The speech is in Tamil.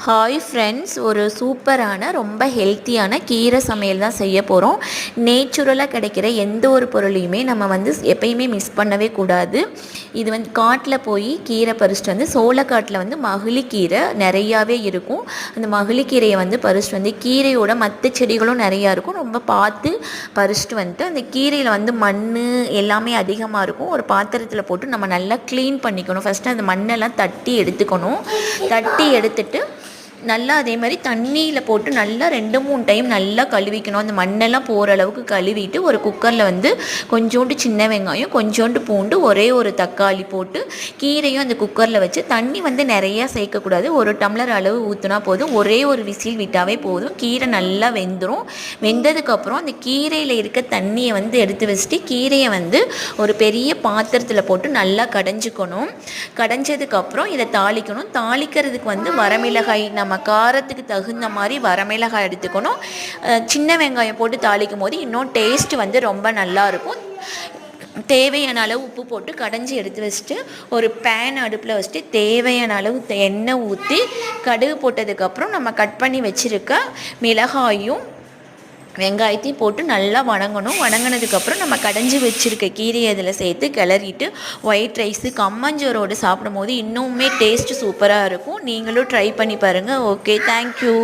ஹாய் ஃப்ரெண்ட்ஸ், ஒரு சூப்பரான ரொம்ப ஹெல்த்தியான கீரை சமையல் தான் செய்ய போகிறோம். நேச்சுரலாக கிடைக்கிற எந்த ஒரு பொருளையுமே நம்ம வந்து எப்பயுமே மிஸ் பண்ணவே கூடாது. இது வந்து காட்டில் போய் கீரை பறிச்சிட்டு வந்து சோளக்காட்டில் வந்து மகிழிக்கீரை நிறையாவே இருக்கும். அந்த மகிழிக்கீரையை வந்து பறிச்சிட்டு வந்து கீரையோட மற்ற செடிகளும் நிறையா இருக்கும். ரொம்ப பார்த்து பறிச்சிட்டு வந்துட்டு அந்த கீரையில் வந்து மண் எல்லாமே அதிகமாக இருக்கும். ஒரு பாத்திரத்தில் போட்டு நம்ம நல்லா க்ளீன் பண்ணிக்கணும். ஃபஸ்ட்டு அந்த மண்ணெல்லாம் தட்டி எடுத்துக்கணும். தட்டி எடுத்துட்டு நல்லா அதே மாதிரி தண்ணியில் போட்டு நல்லா 2-3 டைம் நல்லா கழுவிக்கணும். அந்த மண்ணெல்லாம் போகிற அளவுக்கு கழுவிட்டு ஒரு குக்கரில் வந்து கொஞ்சோண்டு சின்ன வெங்காயம், கொஞ்சோண்டு பூண்டு, ஒரே ஒரு தக்காளி போட்டு கீரையும் அந்த குக்கரில் வச்சு தண்ணி வந்து நிறையா சேர்க்கக்கூடாது. 1 டம்ளர் அளவு ஊற்றினா போதும். ஒரே ஒரு விசில் விட்டாவே போதும். கீரை நல்லா வெந்துடும். வெந்ததுக்கப்புறம் அந்த கீரையில் இருக்க தண்ணியை வந்து எடுத்து வச்சுட்டு கீரையை வந்து ஒரு பெரிய பாத்திரத்தில் போட்டு நல்லா கடைஞ்சிக்கணும். கடைஞ்சதுக்கப்புறம் இதை தாளிக்கணும். தாளிக்கிறதுக்கு வந்து வரமிளகாய், நம்ம காரத்துக்கு தகுந்த மாதிரி வரமிளகாய் எடுத்துக்கணும். சின்ன வெங்காயம் போட்டு தாளிக்கும் போது இன்னும் டேஸ்ட் வந்து ரொம்ப நல்லாயிருக்கும். தேவையான அளவு உப்பு போட்டு கடைஞ்சி எடுத்து வச்சுட்டு ஒரு பேன் அடுப்பில் வச்சுட்டு தேவையான அளவு எண்ணெய் ஊற்றி கடுகு போட்டதுக்கப்புறம் நம்ம கட் பண்ணி வச்சுருக்க மிளகாயும் வெங்காயத்தையும் போட்டு நல்லா வணங்கணும். வணங்கினதுக்கப்புறம் நம்ம கடைஞ்சி வச்சுருக்க கீரையை அதில் சேர்த்து கிளறிட்டு ஒயிட் ரைஸு கம்மஞ்சோரோடு சாப்பிடும் போது இன்னுமே டேஸ்ட்டு சூப்பராக இருக்கும். நீங்களும் ட்ரை பண்ணி பாருங்கள். Okay, thank you.